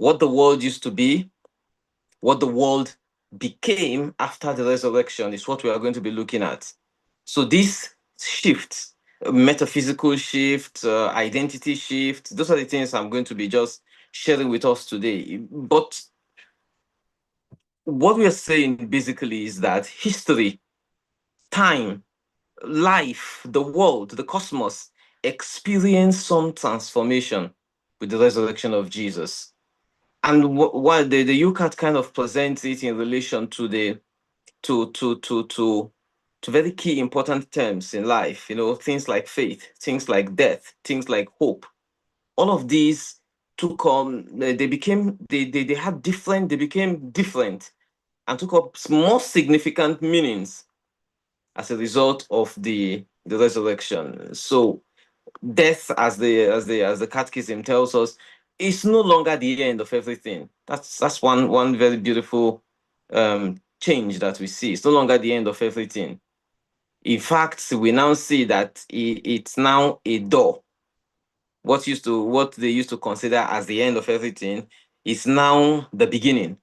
what the world used to be, what the world became after the resurrection is what we are going to be looking at. So this shift, metaphysical shift, identity shift, those are the things I'm going to be just sharing with us today. But what we are saying basically is that history, time, life, the world, the cosmos experienced some transformation with the resurrection of Jesus. And what the UCAT kind of presents it in relation to the to very key important terms in life, things like faith, things like death, things like hope. All of these took on they became they had different, they became different and took up more significant meanings as a result of the resurrection. So death, as the catechism tells us, is no longer the end of everything. That's one very beautiful change that we see. It's no longer the end of everything. In fact, we now see that it's now a door. What they used to consider as the end of everything is now the beginning.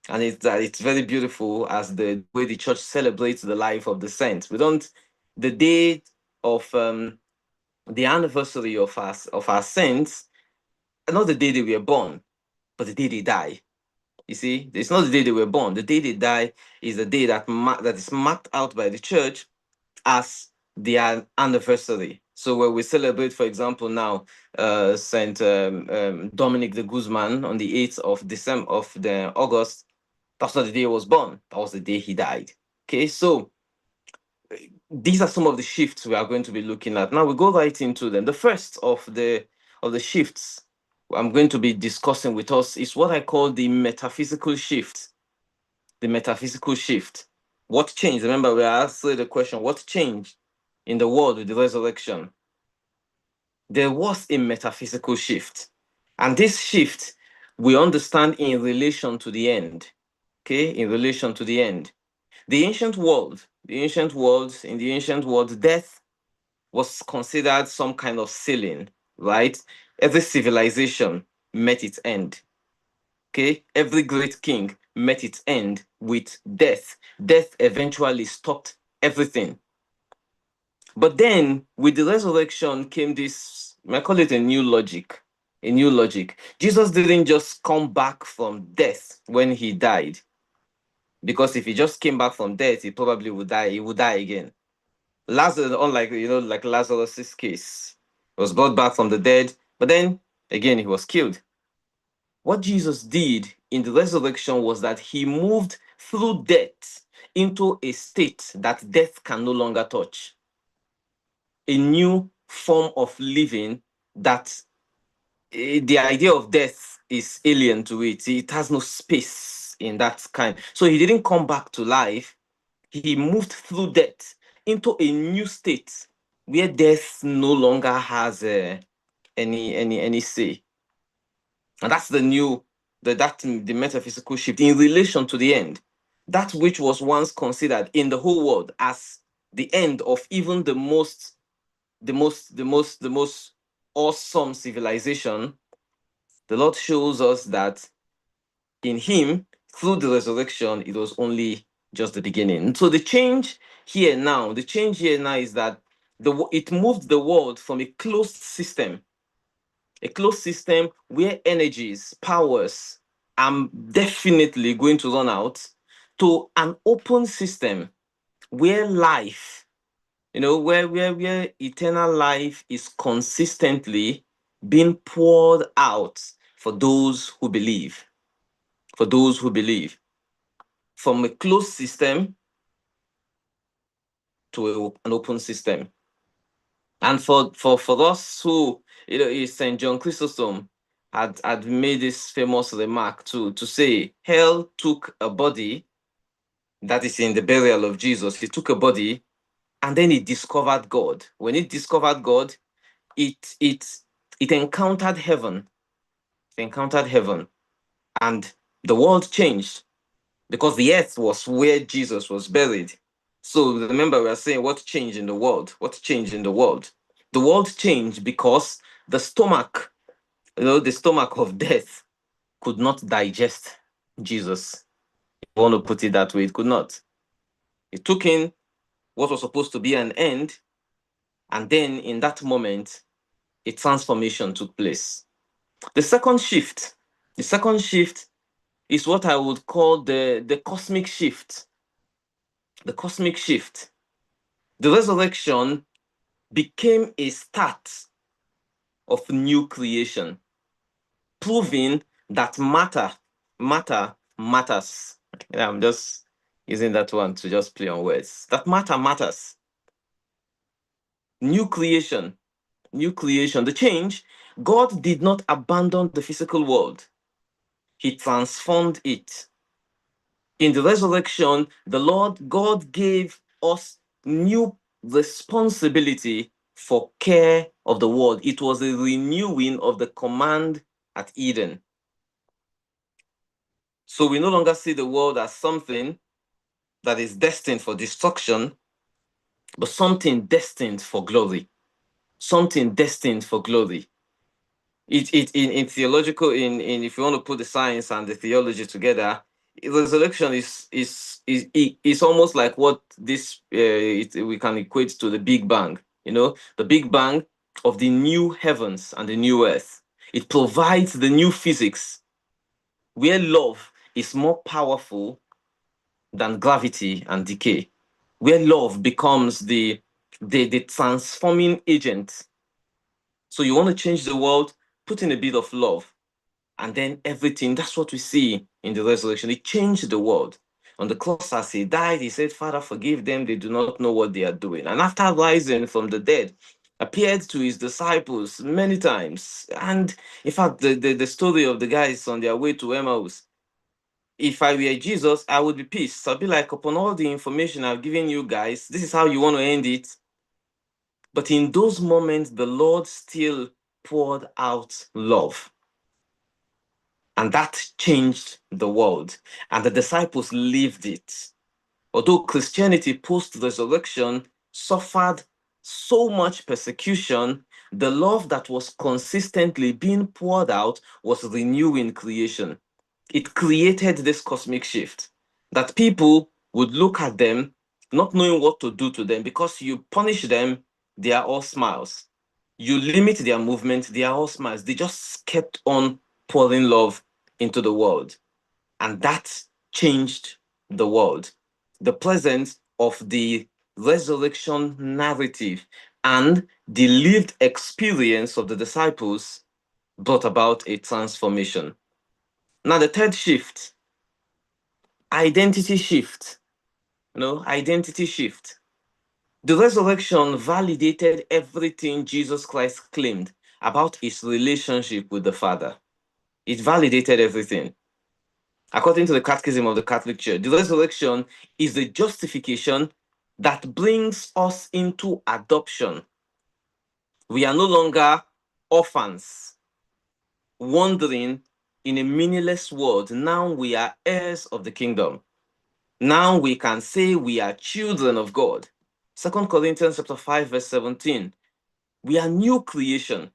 And it's very beautiful as the way the church celebrates the life of the saints. We don't the day of the anniversary of our saints, not the day they were born, but the day they die. You see, it's not the day they were born. The day they die is the day that is marked out by the church as their anniversary. So when we celebrate, for example, now Saint Dominic de Guzman on the 8th of December of the August, that's not the day he was born. That was the day he died. Okay, so these are some of the shifts we are going to be looking at. Now we go right into them. The first of the shifts I'm going to be discussing with us is what I call the metaphysical shift. The metaphysical shift. What changed? Remember, we asked the question, what changed in the world with the resurrection? There was a metaphysical shift. And this shift we understand in relation to the end. Okay, in relation to the end. In the ancient world, death was considered some kind of ceiling, right? Every civilization met its end. Okay, every great king met its end with death. Death eventually stopped everything. But then, with the resurrection came this, I call it a new logic. A new logic. Jesus didn't just come back from death when he died. Because if he just came back from death, he probably would die. He would die again. Lazarus, unlike like Lazarus's case, was brought back from the dead, but then again he was killed. What Jesus did in the resurrection was that he moved through death into a state that death can no longer touch. A new form of living that the idea of death is alien to it. It has no space in that kind. So he didn't come back to life. He moved through death into a new state where death no longer has any say. And that's the metaphysical shift in relation to the end. That which was once considered in the whole world as the end of even the most awesome civilization, the Lord shows us that in him, through the resurrection, it was only just the beginning. So the change here now is that it moved the world from a closed system where energies, powers are definitely going to run out, to an open system where life, where eternal life is consistently being poured out for those who believe. From a closed system to an open system. And for us who, St. John Chrysostom had made this famous remark to say, hell took a body, that is in the burial of Jesus, he took a body, and then it discovered God. When it discovered God, it encountered heaven. It encountered heaven. And the world changed because the earth was where Jesus was buried. So remember, we are saying what changed in the world? What changed in the world? The world changed because the stomach of death could not digest Jesus. If you want to put it that way, it could not. It took in what was supposed to be an end, and then in that moment, a transformation took place. The second shift is what I would call the cosmic shift. The cosmic shift. The resurrection became a start of new creation, proving that matters. Yeah, I'm just using that one to just play on words. That matter matters. New creation, the change. God did not abandon the physical world. He transformed it. In the resurrection, the Lord God gave us new responsibility for care of the world. It was a renewing of the command at Eden. So we no longer see the world as something that is destined for destruction, but something destined for glory. Something destined for glory. It in theological, in if you want to put the science and the theology together, resurrection is almost like what this we can equate to the Big Bang. You know, the Big Bang of the new heavens and the new earth. It provides the new physics where love is more powerful than gravity and decay, where love becomes the transforming agent. So you want to change the world, put in a bit of love, and then everything. That's what we see in the resurrection. It changed the world. On the cross, as he died, he said, Father, forgive them. They do not know what they are doing. And after rising from the dead, appeared to his disciples many times. And in fact, the story of the guys on their way to Emmaus, if I were Jesus, I would be pissed. I'd be like, upon all the information I've given you guys, this is how you want to end it. But in those moments, the Lord still poured out love. And that changed the world. And the disciples lived it. Although Christianity post-resurrection suffered so much persecution, the love that was consistently being poured out was renewing creation. It created this cosmic shift that people would look at them not knowing what to do to them, because you punish them, they are all smiles. You limit their movement, they are all smiles. They just kept on pouring love into the world. And that changed the world. The presence of the resurrection narrative and the lived experience of the disciples brought about a transformation. Now, the third shift, identity shift. Identity shift. The resurrection validated everything Jesus Christ claimed about his relationship with the Father. It validated everything. According to the Catechism of the Catholic Church, the resurrection is the justification that brings us into adoption. We are no longer orphans, wandering in a meaningless world. Now we are heirs of the kingdom. Now we can say we are children of God. 2 Corinthians chapter 5, verse 17. We are new creation.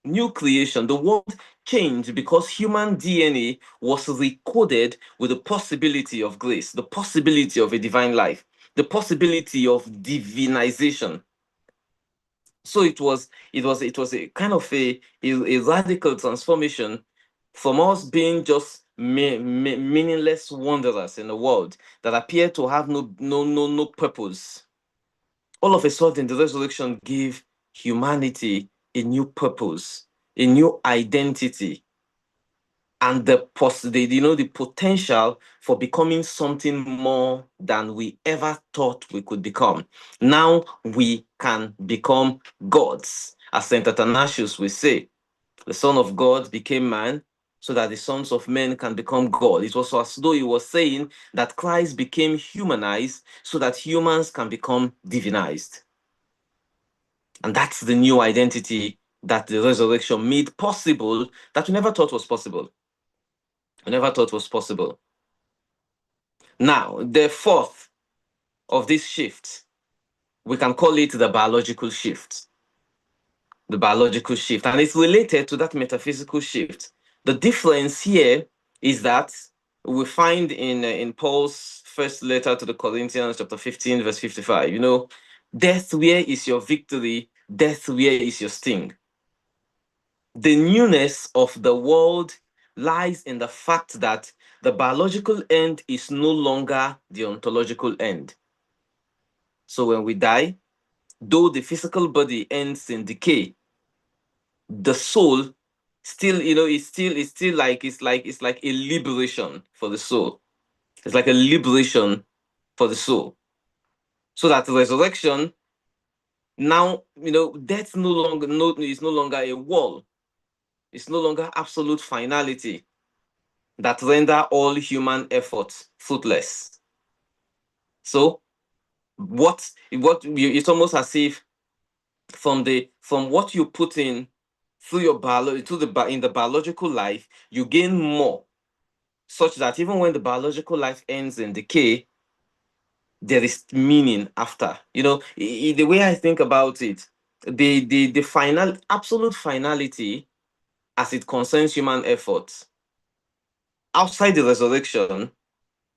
New creation. The world changed because human DNA was recoded with the possibility of grace, the possibility of a divine life, the possibility of divinization. So it was a kind of a radical transformation from us being just meaningless wanderers in a world that appear to have no purpose. All of a sudden, the resurrection gave humanity a new purpose, a new identity, and the potential for becoming something more than we ever thought we could become. Now we can become gods, as Saint Athanasius will say. The Son of God became man so that the sons of men can become God. It was as though he was saying that Christ became humanized so that humans can become divinized. And that's the new identity that the resurrection made possible that we never thought was possible. We never thought was possible. Now, the fourth of this shift, we can call it the biological shift. The biological shift. And it's related to that metaphysical shift. The difference here is that we find in Paul's first letter to the Corinthians, chapter 15, verse 55, death, where is your victory? Death, where is your sting? The newness of the world lies in the fact that the biological end is no longer the ontological end. So when we die, though the physical body ends in decay, the soul still, it's like a liberation for the soul. It's like a liberation for the soul. So that resurrection now, death is no longer a wall. It's no longer absolute finality that render all human efforts fruitless. So it's almost as if from what you put in through your in the biological life, you gain more, such that even when the biological life ends in decay, there is meaning after. The way I think about it, the final absolute finality as it concerns human efforts outside the resurrection,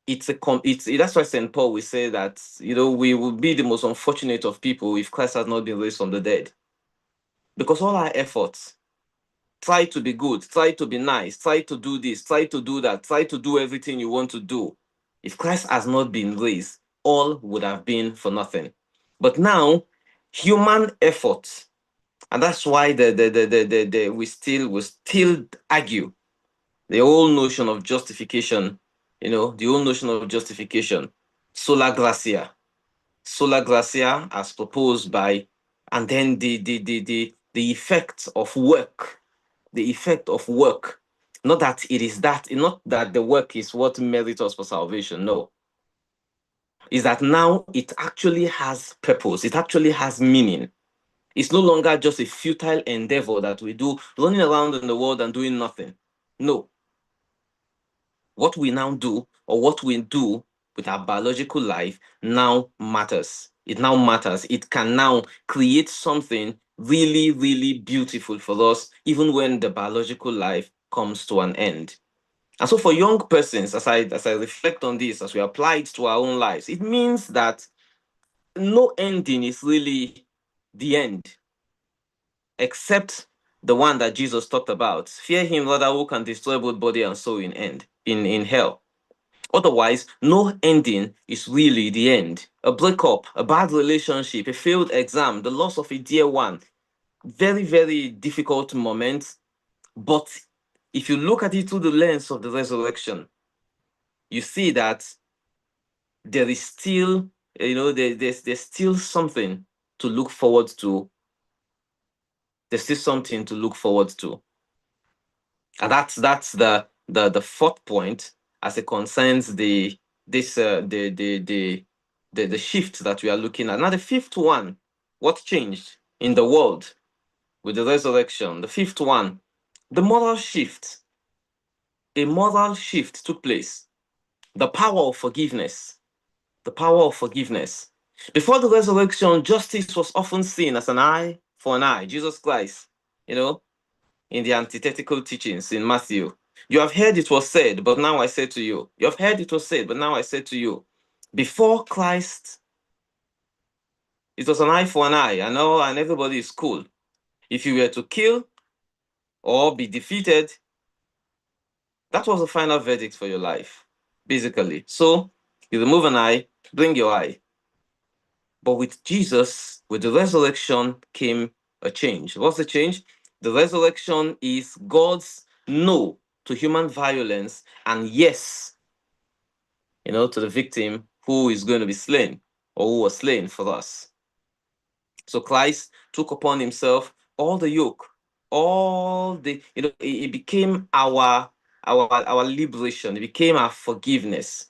that's why St. Paul will say that we will be the most unfortunate of people if Christ has not been raised from the dead, because all our efforts, try to be good, try to be nice, try to do this, try to do that, try to do everything you want to do, if Christ has not been raised, all would have been for nothing. But now, human efforts, and that's why we still argue the whole notion of justification, sola gracia, as proposed by, and then the effect of work, not that the work is what merits us for salvation. No, is that now it actually has purpose, it actually has meaning. It's no longer just a futile endeavor that we do, running around in the world and doing nothing. No. What we now do, or what we do with our biological life, now matters. It now matters. It can now create something really, really beautiful for us, even when the biological life comes to an end. And so for young persons, as I reflect on this, as we apply it to our own lives, it means that no ending is really the end, except the one that Jesus talked about. Fear him rather who can destroy both body and soul in hell. Otherwise, no ending is really the end. A breakup, a bad relationship, a failed exam, the loss of a dear one, very, very difficult moments. But if you look at it through the lens of the resurrection, you see that there is still, there's still something to look forward to. There's still something to look forward to. And that's the fourth point as it concerns the shift that we are looking at. Now the fifth one, what changed in the world with the resurrection? The fifth one, the moral shift. A moral shift took place. The power of forgiveness. The power of forgiveness. Before the resurrection, justice was often seen as an eye for an eye. Jesus Christ, in the antithetical teachings in Matthew, you have heard it was said, but now I say to you. You have heard it was said, but now I say to you. Before Christ, it was an eye for an eye. I know, and everybody is cool. If you were to kill or be defeated, that was the final verdict for your life, basically. So you remove an eye, bring your eye. But with Jesus, with the resurrection, came a change. What's the change? The resurrection is God's no to human violence and yes, to the victim who is going to be slain or who was slain for us. So Christ took upon himself all the yoke, all the, it became our liberation. It became our forgiveness.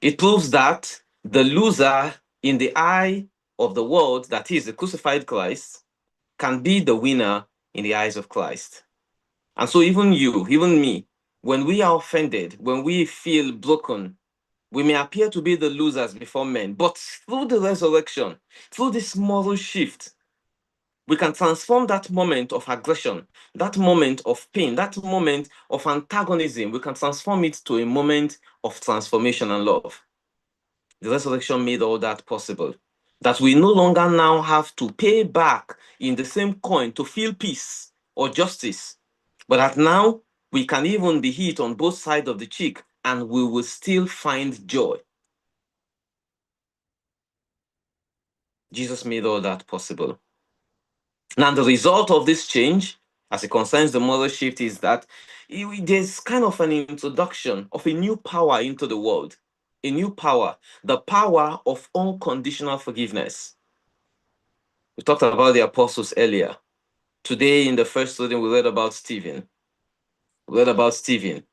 It proves that the loser in the eye of the world, that is the crucified Christ, can be the winner in the eyes of Christ. And so even you, even me, when we are offended, when we feel broken, we may appear to be the losers before men, but through the resurrection, through this moral shift, We can transform that moment of aggression, that moment of pain, that moment of antagonism. We can transform it to a moment of transformation and love. The resurrection made all that possible. That we no longer now have to pay back in the same coin to feel peace or justice, but that now we can even be hit on both sides of the cheek and we will still find joy. Jesus made all that possible. Now, the result of this change, as it concerns the moral shift, is that there's kind of an introduction of a new power into the world. A new power, the power of unconditional forgiveness. We talked about the apostles earlier. Today, in the first reading, we read about Stephen. We read about Stephen.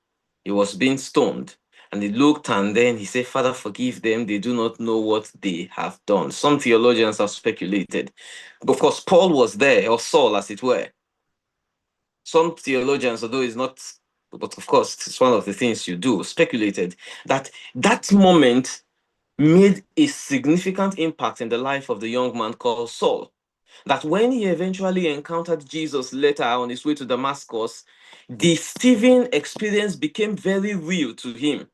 He was being stoned. And he looked and then he said, Father, forgive them. They do not know what they have done. Some theologians have speculated. Of course, Paul was there, or Saul, as it were. Some theologians, although it's not, but of course, it's one of the things you do, speculated that that moment made a significant impact in the life of the young man called Saul. That when he eventually encountered Jesus later on his way to Damascus, the Stephen experience became very real to him.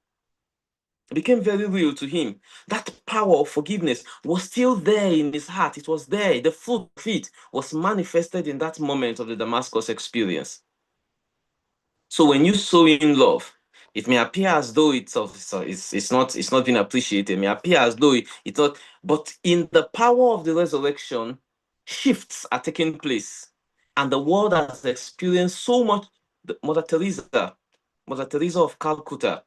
It became very real to him. That power of forgiveness was still there in his heart. It was there. The fruit of it was manifested in that moment of the Damascus experience. So when you sow in love, it may appear as though it's not being appreciated. It may appear as though it's not, but in the power of the resurrection, shifts are taking place, and the world has experienced so much. Mother Teresa of Calcutta,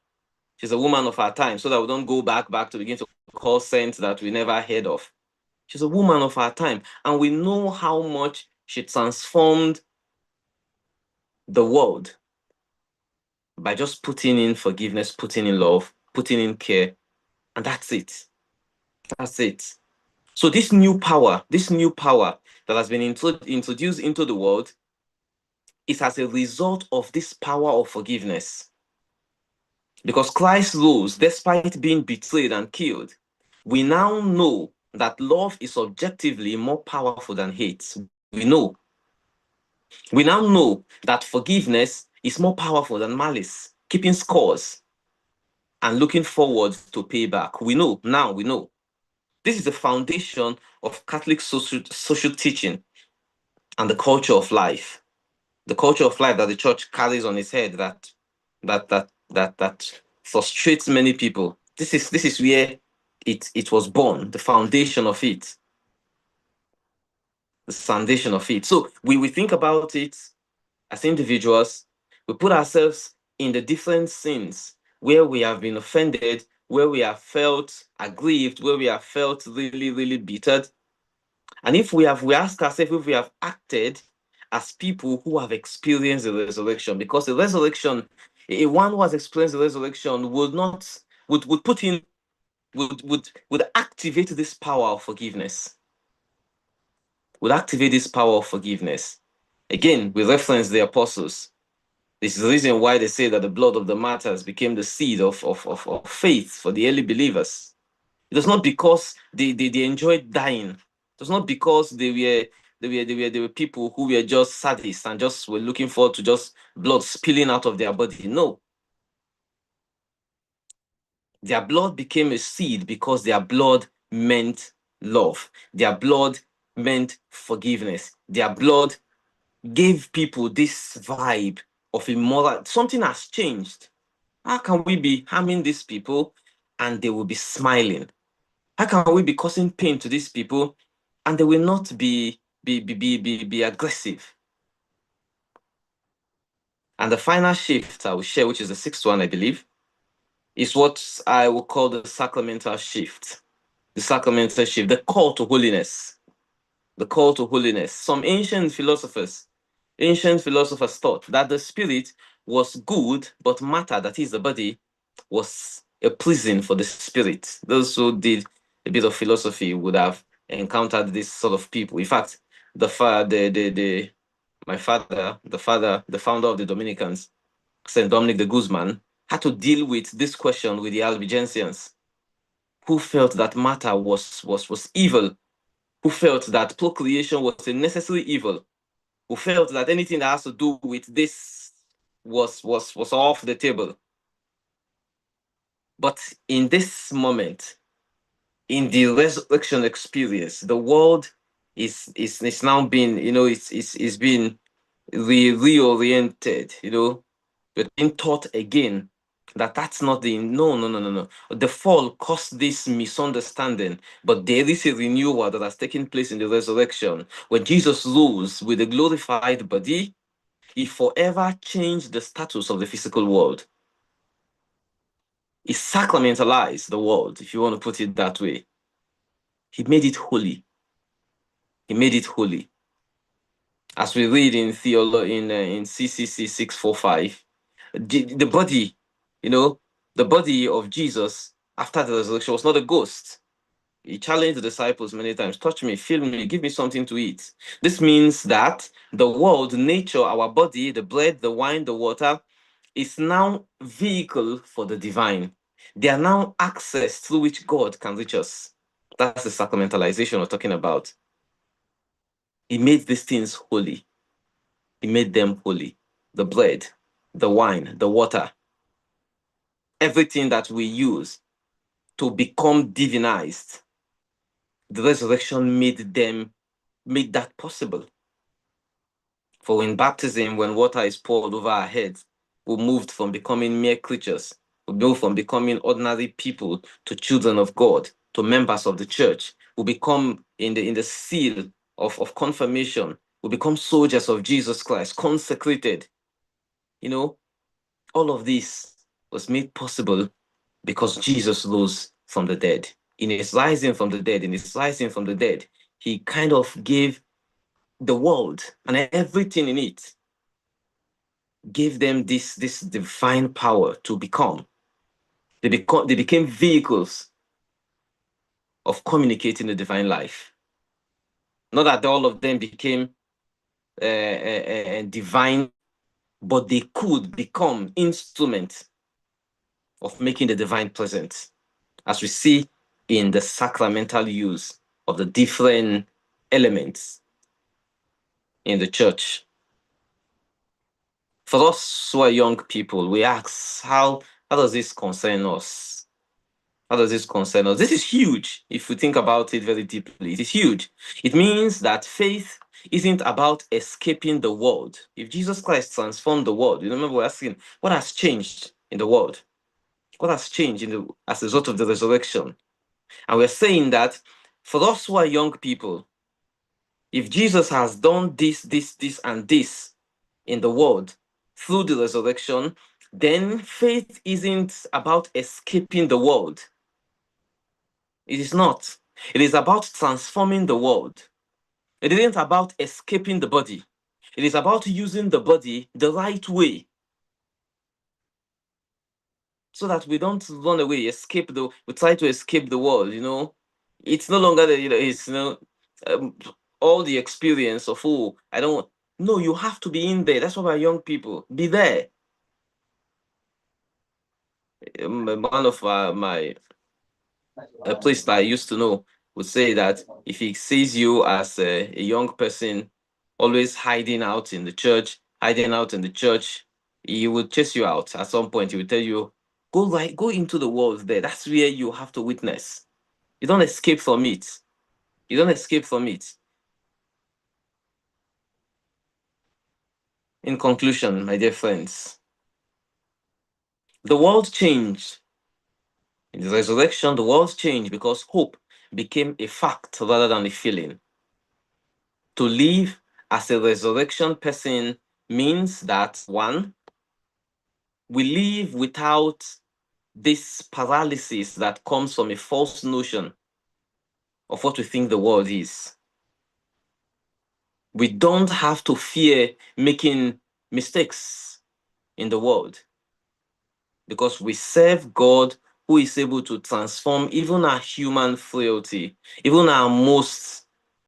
she's a woman of our time, so that we don't go back to begin to call saints that we never heard of. She's a woman of our time, and we know how much she transformed the world by just putting in forgiveness, putting in love, putting in care, and that's it. That's it. So this new power that has been introduced into the world is as a result of this power of forgiveness. Because Christ rose despite being betrayed and killed, we now know that love is objectively more powerful than hate. We know. We now know that forgiveness is more powerful than malice, keeping scores, and looking forward to payback. We know, now we know. This is the foundation of Catholic social teaching and the culture of life. The culture of life that the church carries on its head that frustrates many people. This is where it was born, the foundation of it. The foundation of it. So we think about it as individuals, we put ourselves in the different sins where we have been offended, where we have felt aggrieved, where we have felt really, really bittered. And we ask ourselves if we have acted as people who have experienced the resurrection, because the resurrection, a one who has experienced the resurrection would activate this power of forgiveness. Would activate this power of forgiveness. Again, we reference the apostles. This is the reason why they say that the blood of the martyrs became the seed of faith for the early believers. It was not because they enjoyed dying. It was not because they were people who were just sadists and just were looking forward to just blood spilling out of their body. No. Their blood became a seed because their blood meant love. Their blood meant forgiveness. Their blood gave people this vibe of immoral. Something has changed. How can we be harming these people and they will be smiling? How can we be causing pain to these people and they will not be aggressive? And the final shift I will share, which is the sixth one, I believe, is what I will call the sacramental shift. The sacramental shift, the call to holiness. The call to holiness. Some ancient philosophers thought that the spirit was good, but matter, that is the body, was a prison for the spirit. Those who did a bit of philosophy would have encountered this sort of people. In fact, the founder of the Dominicans, Saint Dominic de Guzman, had to deal with this question with the Albigensians, who felt that matter was evil. who felt that procreation was a necessary evil, who felt that anything that has to do with this was off the table. But in this moment, in the resurrection experience, the world is now being, it's been reoriented, but being taught again that that's not the no. The fall caused this misunderstanding, but there is a renewal that has taken place in the resurrection. When Jesus rose with a glorified body, he forever changed the status of the physical world. He sacramentalized the world, if you want to put it that way. He made it holy. He made it holy. As we read in in CCC 645, the body, the body of Jesus after the resurrection was not a ghost. He challenged the disciples many times: touch me, feel me, give me something to eat. This means that the world, nature, our body, the bread, the wine, the water, is now vehicle for the divine. They are now access through which God can reach us. That's the sacramentalization we're talking about. He made these things holy. He made them holy. The bread, the wine, the water, everything that we use to become divinized. The resurrection made that possible. For in baptism, when water is poured over our heads, we moved from becoming mere creatures. We moved from becoming ordinary people to children of God, to members of the church. We become in the seal of confirmation. We become soldiers of Jesus Christ, consecrated. All of this was made possible because Jesus rose from the dead. In his rising from the dead, he kind of gave the world and everything in it, gave them this divine power to become. They became vehicles of communicating the divine life. Not that all of them became divine, but they could become instruments of making the divine present, as we see in the sacramental use of the different elements in the church. For us who are young people, we ask, how does this concern us? How does this concern us? This is huge. If we think about it very deeply, it is huge. It means that faith isn't about escaping the world. If Jesus Christ transformed the world, you remember we're asking, what has changed in the world? What has changed as a result of the resurrection? And we're saying that for us who are young people, if Jesus has done this, and this in the world through the resurrection, then faith isn't about escaping the world. It is not. It is about transforming the world. It isn't about escaping the body. It is about using the body the right way, so that we don't run away, we try to escape the world, It's no longer it's, um, all the experience of, I don't, no, you have to be in there. That's why we're young people. Be there. One of my a place that I used to know would say that if he sees you as a young person always hiding out in the church, he would chase you out. At some point, he would tell you, go into the world there. That's where you have to witness. You don't escape from it. You don't escape from it. In conclusion, my dear friends, the world changed. In the resurrection, the world changed because hope became a fact rather than a feeling. To live as a resurrection person means that, one, we live without this paralysis that comes from a false notion of what we think the world is. We don't have to fear making mistakes in the world, because we serve God who is able to transform even our human frailty, even our most